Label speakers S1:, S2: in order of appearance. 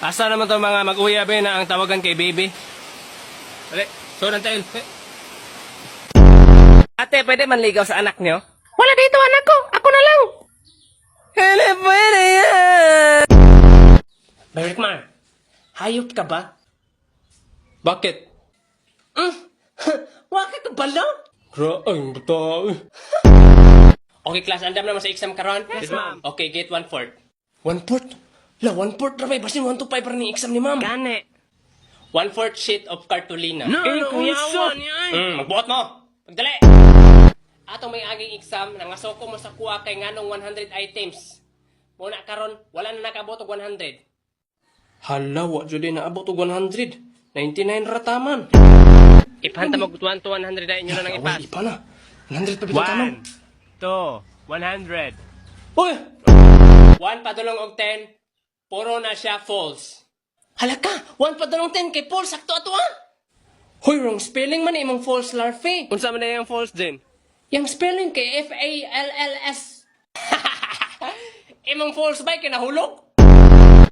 S1: Asa naman to mga mag-uyabe na ang tawagan kay baby? Dali, so tayo. Ate, pwede manligaw sa anak niyo?
S2: Wala dito anak ko. Ako na lang.
S1: Hele, pwede yan! Berikmar, hayop ka ba? Bakit?
S2: Waka ka bala?
S1: Ay, bata. Okay, class, andam naman sa exam karon?
S2: Yes, ma'am.
S1: Okay, get 1/4. 1/4? La, 1/4 na ba? Basin 1 to 5 para ni exam ni ma'am.
S2: Gane.
S1: 1/4 sheet of cartolina.
S2: kuyawan.
S1: Magbuot mo! Pagdali! Atong may aging exam, nangasoko mo sa kuha kay nganong 100 items. Muna karon, wala na nakabot og 100. Hala, wa jud na abot og 100. 99 rataman.
S2: Ipanta mo 1 to 100 na inyo na nang ipas.
S1: Ipa na. 100 pa bitaw taman.
S2: 2, 100.
S1: Uy! 1 padulong og 10, puro na siya false. Halaka, 1 padulong 10 kay false, sakto ato ah! Hoy, wrong spelling man imong false larfe.
S2: Unsa man na yung false din?
S1: Yang spelling kay Falls. Imong false ba kay nahulog?